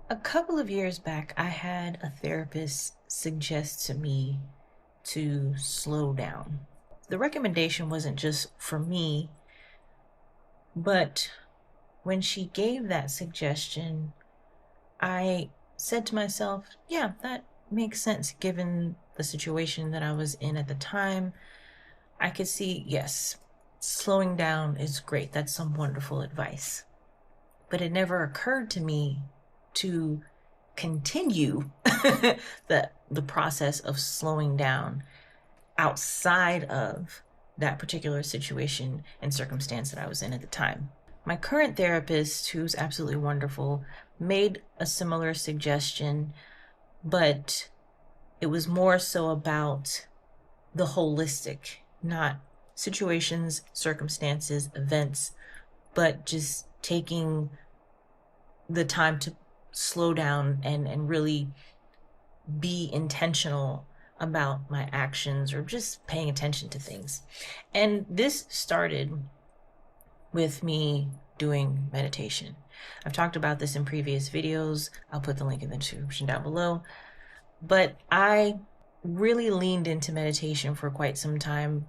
A couple of years back, I had a therapist suggest to me to slow down. The recommendation wasn't just for me, but when she gave that suggestion, I said to myself, yeah, that makes sense given the situation that I was in at the time. I could see, yes, slowing down is great. That's some wonderful advice. But it never occurred to me to continue the process of slowing down outside of that particular situation and circumstance that I was in at the time. My current therapist, who's absolutely wonderful, made a similar suggestion, but it was more so about the holistic, not situations, circumstances, events, but just taking the time to slow down and really be intentional about my actions or just paying attention to things. And this started with me doing meditation. I've talked about this in previous videos. I'll put the link in the description down below. But I really leaned into meditation for quite some time,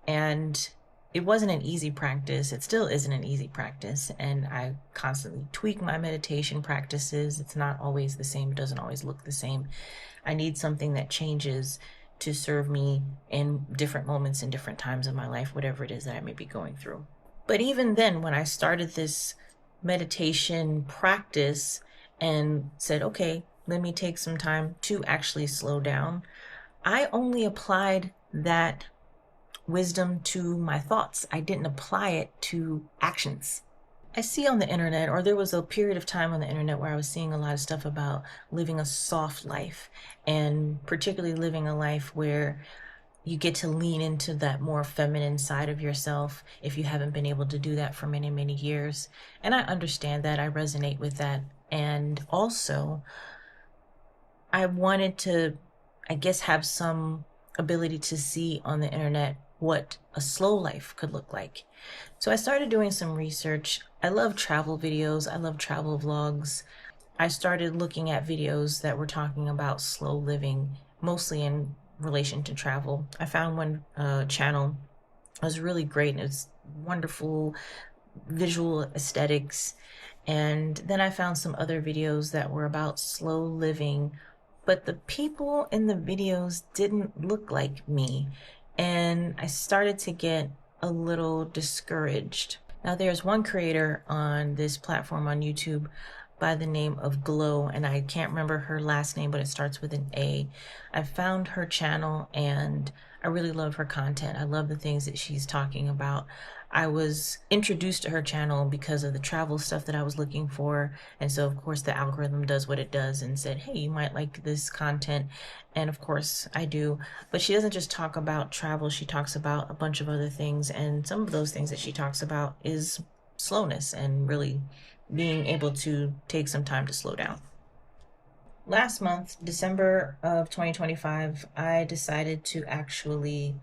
and it wasn't an easy practice. It still isn't an easy practice, and I constantly tweak my meditation practices. It's not always the same. It doesn't always look the same. I need something that changes to serve me in different moments and different times of my life, whatever it is that I may be going through. But even then, when I started this meditation practice and said, okay, let me take some time to actually slow down, I only applied that wisdom to my thoughts. I didn't apply it to actions. I see on the internet, or there was a period of time on the internet where I was seeing a lot of stuff about living a soft life, and particularly living a life where you get to lean into that more feminine side of yourself if you haven't been able to do that for many, many years. And I understand that. I resonate with that. And also, I wanted to, I guess, have some ability to see on the internet what a slow life could look like. So I started doing some research. I love travel videos. I love travel vlogs. I started looking at videos that were talking about slow living, mostly in relation to travel. I found one channel was really great, and it's wonderful visual aesthetics. And then I found some other videos that were about slow living, but the people in the videos didn't look like me. And I started to get a little discouraged. Now, there's one creator on this platform on YouTube by the name of Glo, and I can't remember her last name, but it starts with an A. I found her channel and I really love her content. I love the things that she's talking about. I was introduced to her channel because of the travel stuff that I was looking for. And so, of course, the algorithm does what it does and said, hey, you might like this content. And of course, I do. But she doesn't just talk about travel. She talks about a bunch of other things. And some of those things that she talks about is slowness and really being able to take some time to slow down. Last month, December of 2025, I decided to actually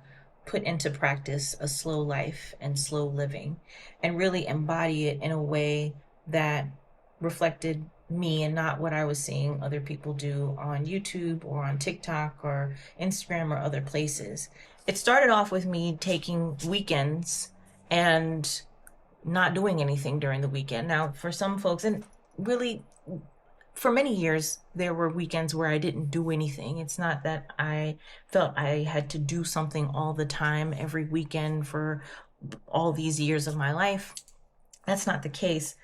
put into practice a slow life and slow living and really embody it in a way that reflected me and not what I was seeing other people do on YouTube or on TikTok or Instagram or other places. It started off with me taking weekends and not doing anything during the weekend. Now, for some folks, and really for many years, there were weekends where I didn't do anything. It's not that I felt I had to do something all the time, every weekend for all these years of my life. That's not the case.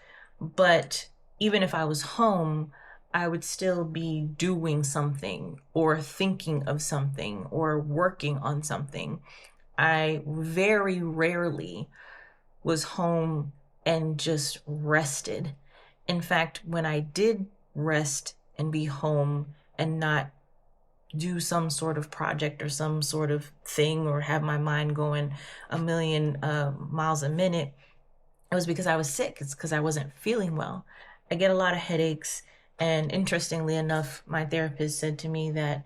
But even if I was home, I would still be doing something or thinking of something or working on something. I very rarely was home and just rested. In fact, when I did rest and be home and not do some sort of project or some sort of thing or have my mind going a million miles a minute, it was because I was sick. It's because I wasn't feeling well. I get a lot of headaches. And interestingly enough, my therapist said to me that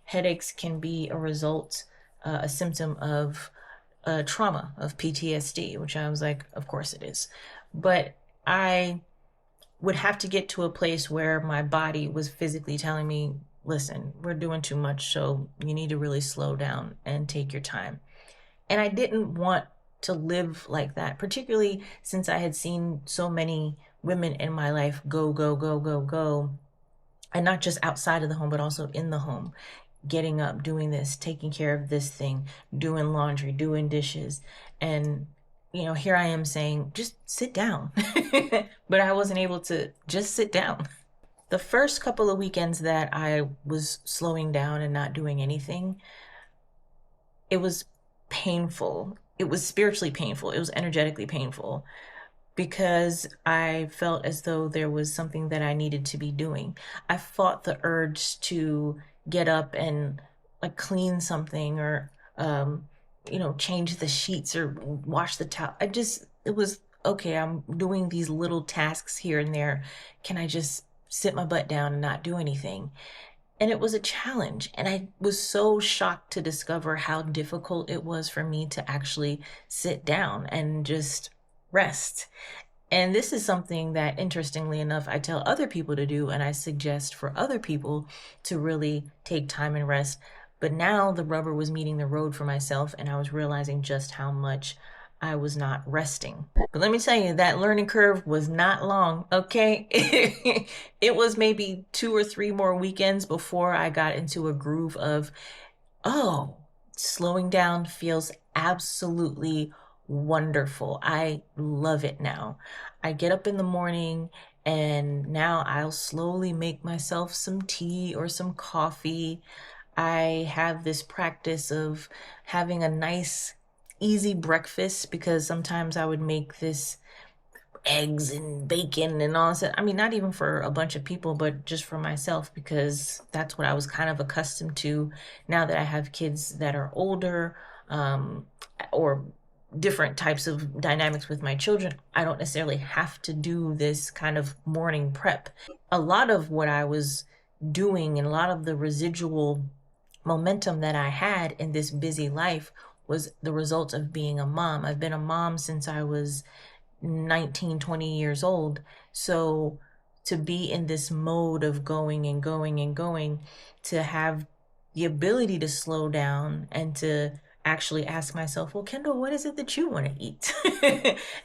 headaches can be a result, a symptom of trauma, of PTSD, which I was like, of course it is. But I would have to get to a place where my body was physically telling me, listen, we're doing too much, so you need to really slow down and take your time. And I didn't want to live like that, particularly since I had seen so many women in my life go, go, go, go, go, and not just outside of the home, but also in the home, getting up, doing this, taking care of this thing, doing laundry, doing dishes. And, here I am saying, just sit down. But I wasn't able to just sit down. The first couple of weekends that I was slowing down and not doing anything, it was painful. It was spiritually painful. It was energetically painful because I felt as though there was something that I needed to be doing. I fought the urge to get up and like clean something or, change the sheets or wash the towel. It was okay. I'm doing these little tasks here and there. Can I just sit my butt down and not do anything? And it was a challenge. And I was so shocked to discover how difficult it was for me to actually sit down and just rest. And this is something that, interestingly enough, I tell other people to do, and I suggest for other people to really take time and rest. But now the rubber was meeting the road for myself, and I was realizing just how much I was not resting. But let me tell you, that learning curve was not long, okay? It was maybe 2 or 3 more weekends before I got into a groove of, oh, slowing down feels absolutely wonderful. I love it now. I get up in the morning and now I'll slowly make myself some tea or some coffee. I have this practice of having a nice, easy breakfast because sometimes I would make this eggs and bacon and all that. I mean, not even for a bunch of people, but just for myself, because that's what I was kind of accustomed to now that I have kids that are older, or different types of dynamics with my children. I don't necessarily have to do this kind of morning prep. A lot of what I was doing and a lot of the residual momentum that I had in this busy life was the result of being a mom. I've been a mom since I was 19, 20 years old. So to be in this mode of going and going and going, to have the ability to slow down and to actually ask myself, well, Kendall, what is it that you want to eat?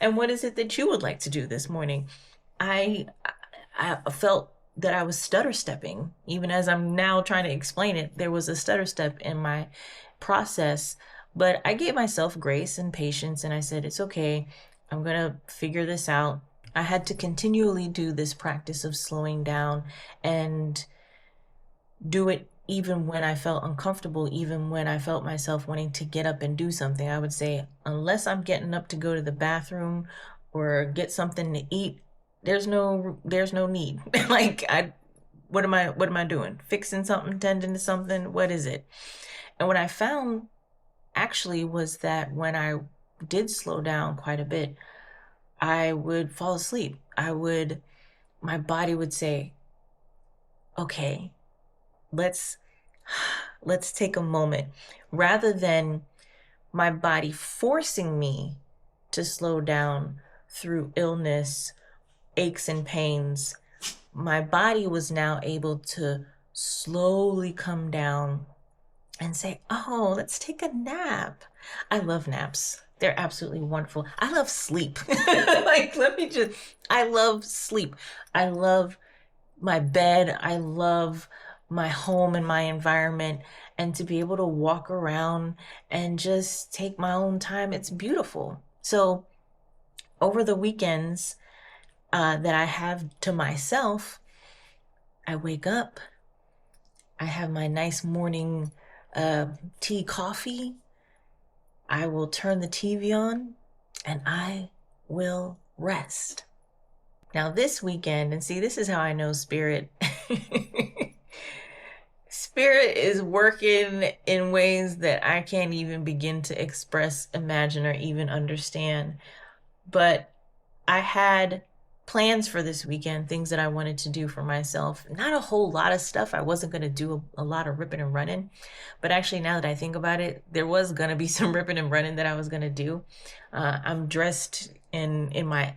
And what is it that you would like to do this morning? I felt that I was stutter stepping. Even as I'm now trying to explain it, there was a stutter step in my process. But I gave myself grace and patience, and I said, it's okay. I'm going to figure this out. I had to continually do this practice of slowing down and do it even when I felt uncomfortable, even when I felt myself wanting to get up and do something. I would say, unless I'm getting up to go to the bathroom or get something to eat, there's no need. What am I doing? Fixing something, tending to something? What is it? And what I found actually was that when I did slow down quite a bit, I would fall asleep. My body would say, okay, let's take a moment, rather than my body forcing me to slow down through illness, aches and pains. My body was now able to slowly come down and say, oh, let's take a nap. I love naps. They're absolutely wonderful. I love sleep. I love sleep. I love my bed. I love my home and my environment, and to be able to walk around and just take my own time. It's beautiful. So over the weekends that I have to myself, I wake up, I have my nice morning tea, coffee. I will turn the TV on and I will rest. Now this weekend, and see, this is how I know Spirit. Spirit is working in ways that I can't even begin to express, imagine, or even understand. But I had plans for this weekend, things that I wanted to do for myself. Not a whole lot of stuff. I wasn't going to do a lot of ripping and running. But actually, now that I think about it, there was going to be some ripping and running that I was going to do. I'm dressed in my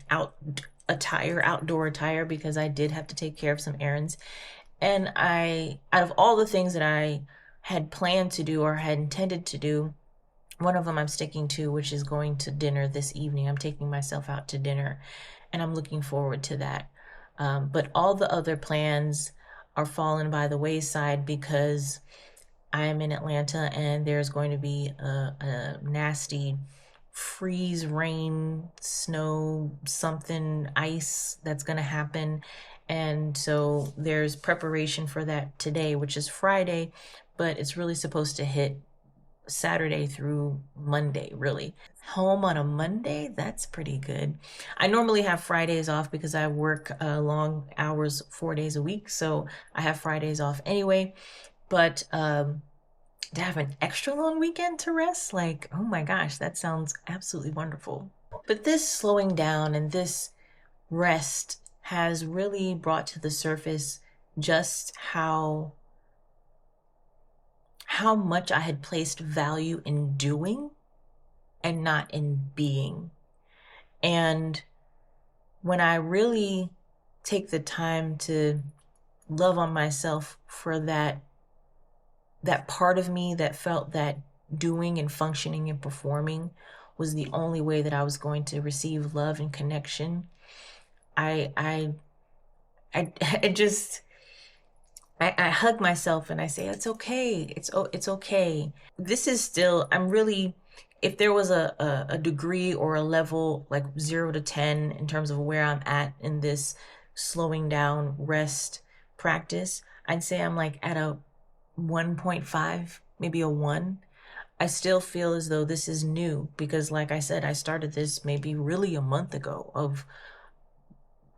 attire, outdoor attire, because I did have to take care of some errands. And out of all the things that I had planned to do or had intended to do, one of them I'm sticking to, which is going to dinner this evening. I'm taking myself out to dinner, and I'm looking forward to that. But all the other plans are fallen by the wayside because I am in Atlanta and there's going to be a nasty freeze, rain, snow, something, ice that's going to happen. And so there's preparation for that today, which is Friday, but it's really supposed to hit Saturday through Monday, really. Home on a Monday, that's pretty good. I normally have Fridays off because I work long hours, 4 days a week. So I have Fridays off anyway. But to have an extra long weekend to rest, like, oh my gosh, that sounds absolutely wonderful. But this slowing down and this rest has really brought to the surface just how much I had placed value in doing and not in being. And when I really take the time to love on myself for that part of me that felt that doing and functioning and performing was the only way that I was going to receive love and connection, I just I hug myself and I say, it's okay. It's okay. This is still, I'm really, if there was a degree or a level like 0 to 10 in terms of where I'm at in this slowing down rest practice, I'd say I'm like at a 1.5, maybe a 1. I still feel as though this is new because, like I said, I started this maybe really a month ago of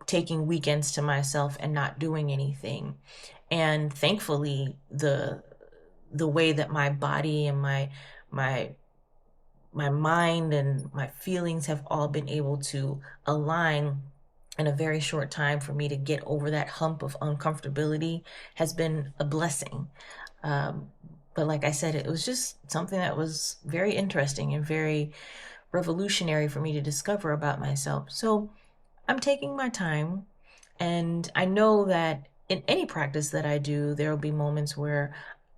taking weekends to myself and not doing anything. And thankfully, the way that my body and my my mind and my feelings have all been able to align in a very short time for me to get over that hump of uncomfortability has been a blessing. But like I said, it was just something that was very interesting and very revolutionary for me to discover about myself. So I'm taking my time, and I know that in any practice that I do, there will be moments where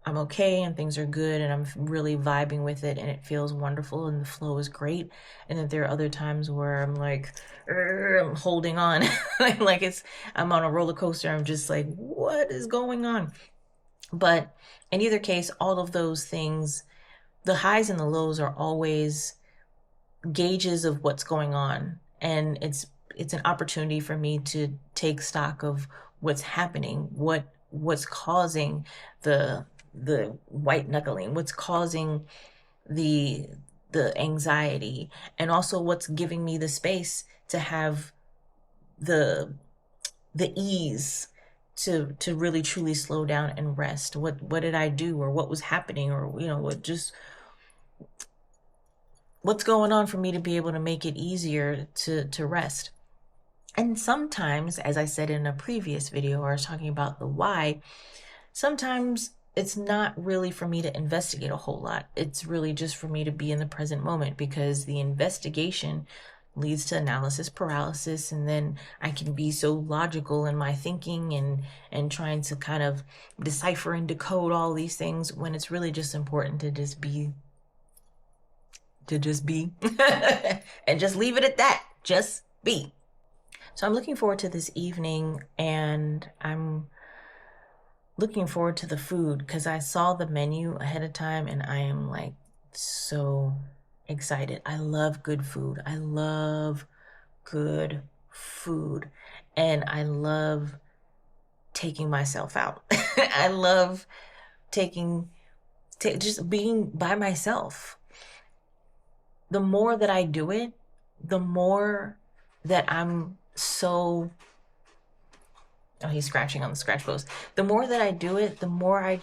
I'm okay and things are good and I'm really vibing with it and it feels wonderful and the flow is great. And then there are other times where I'm like, I'm holding on. Like I'm on a roller coaster. I'm just like, what is going on? But in either case, all of those things, the highs and the lows are always gauges of what's going on. And it's an opportunity for me to take stock of what's happening, what's causing the white knuckling, what's causing the anxiety, and also what's giving me the space to have the ease to really truly slow down and rest. What did I do, or what was happening, or what's going on for me to be able to make it easier to rest. And sometimes, as I said in a previous video where I was talking about the why, sometimes it's not really for me to investigate a whole lot. It's really just for me to be in the present moment, because the investigation leads to analysis paralysis, and then I can be so logical in my thinking and trying to kind of decipher and decode all these things, when it's really just important to just be and just leave it at that. Just be. So I'm looking forward to this evening, and I'm looking forward to the food because I saw the menu ahead of time and I am like so excited. I love good food. I love good food, and I love taking myself out. I love just being by myself. The more that I do it, the more that I'm so, oh, he's scratching on the scratch post. The more that I do it, the more I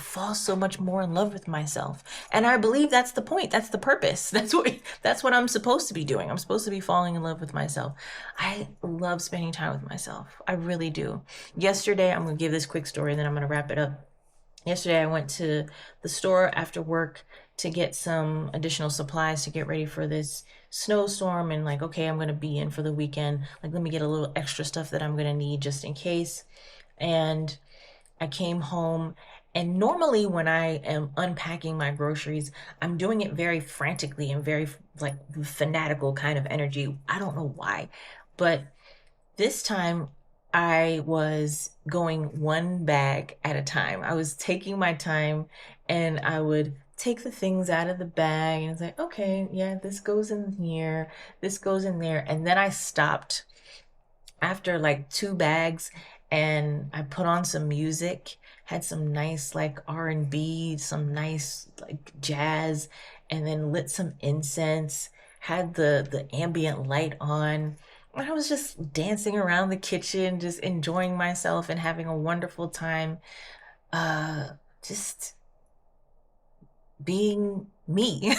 fall so much more in love with myself. And I believe that's the point. That's the purpose. That's what I'm supposed to be doing. I'm supposed to be falling in love with myself. I love spending time with myself. I really do. Yesterday, I'm going to give this quick story and then I'm going to wrap it up. Yesterday, I went to the store after work to get some additional supplies to get ready for this snowstorm, and like, okay, I'm gonna be in for the weekend. Like, let me get a little extra stuff that I'm gonna need just in case. And I came home, and normally when I am unpacking my groceries, I'm doing it very frantically and very like fanatical kind of energy. I don't know why, but this time I was going one bag at a time. I was taking my time, and I would take the things out of the bag and it's like, okay, yeah, this goes in here, this goes in there. And then I stopped after like 2 bags, and I put on some music, had some nice like R&B, some nice like jazz, and then lit some incense, had the ambient light on. And I was just dancing around the kitchen, just enjoying myself and having a wonderful time. Uh just being me.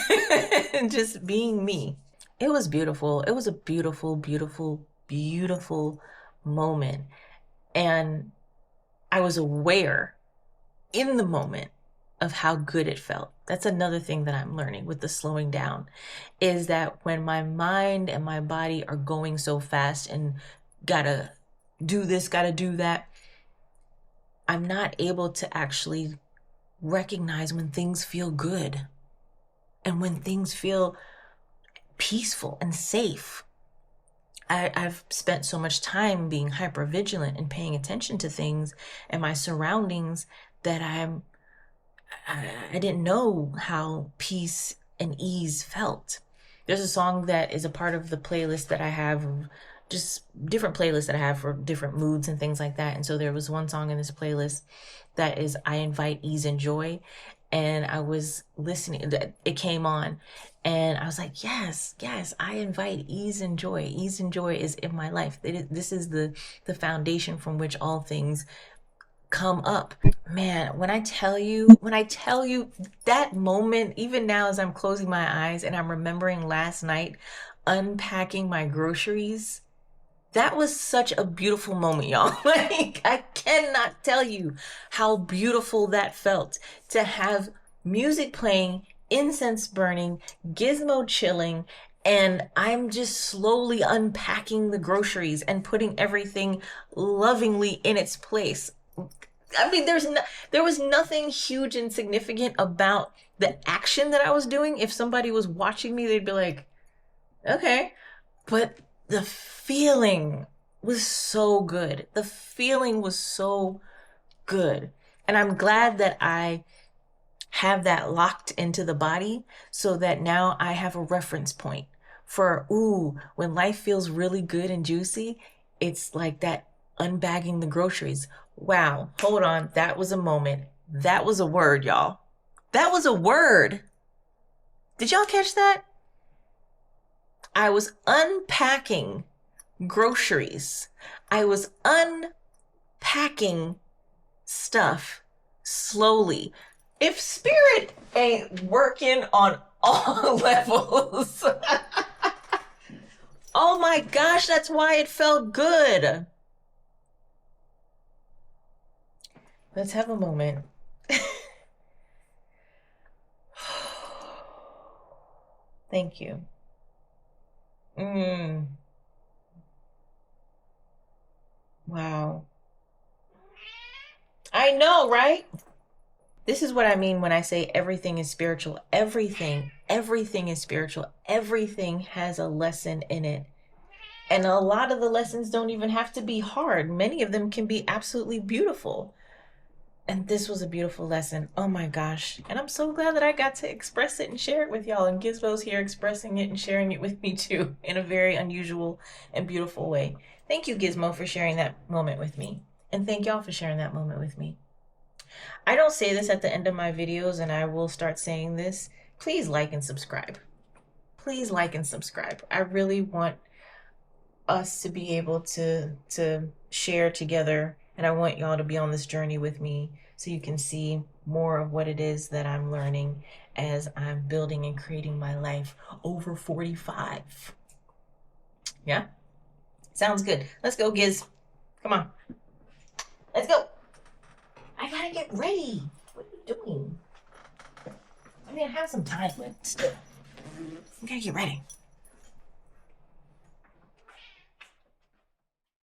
Just being me. It was beautiful. It was a beautiful, beautiful, beautiful moment. And I was aware in the moment of how good it felt. That's another thing that I'm learning with the slowing down, is that when my mind and my body are going so fast and gotta do this, gotta do that, I'm not able to actually recognize when things feel good and when things feel peaceful and safe. I've spent so much time being hyper vigilant and paying attention to things and my surroundings that I didn't know how peace and ease felt. There's a song that is a part of the playlist that I have, just different playlists that I have for different moods and things like that. And so there was one song in this playlist that is I Invite Ease and Joy. And I was listening, it came on, and I was like, yes, yes, I invite ease and joy. Ease and joy is in my life. This is the foundation from which all things come up. Man, when I tell you that moment, even now as I'm closing my eyes and I'm remembering last night unpacking my groceries, that was such a beautiful moment, y'all. Like, I cannot tell you how beautiful that felt to have music playing, incense burning, gizmo chilling, and I'm just slowly unpacking the groceries and putting everything lovingly in its place. I mean, there was nothing huge and significant about the action that I was doing. If somebody was watching me, they'd be like, okay. But the feeling was so good. The feeling was so good. And I'm glad that I have that locked into the body so that now I have a reference point for, ooh, when life feels really good and juicy, it's like that unbagging the groceries. Wow, hold on. That was a moment. That was a word, y'all. That was a word. Did y'all catch that? I was unpacking groceries. I was unpacking stuff slowly. If spirit ain't working on all levels, oh my gosh, that's why it felt good. Let's have a moment. Thank you. Wow. I know, right? This is what I mean when I say everything is spiritual. Everything is spiritual. Everything has a lesson in it. And a lot of the lessons don't even have to be hard. Many of them can be absolutely beautiful. And this was a beautiful lesson. Oh my gosh. And I'm so glad that I got to express it and share it with y'all. And Gizmo's here expressing it and sharing it with me too in a very unusual and beautiful way. Thank you, Gizmo, for sharing that moment with me. And thank y'all for sharing that moment with me. I don't say this at the end of my videos, and I will start saying this. Please like and subscribe. Please like and subscribe. I really want us to be able to share together, and I want y'all to be on this journey with me so you can see more of what it is that I'm learning as I'm building and creating my life over 45. Yeah? Sounds good. Let's go, Giz. Come on. Let's go. I gotta get ready. What are you doing? I mean, I have some time, but still. I gotta get ready.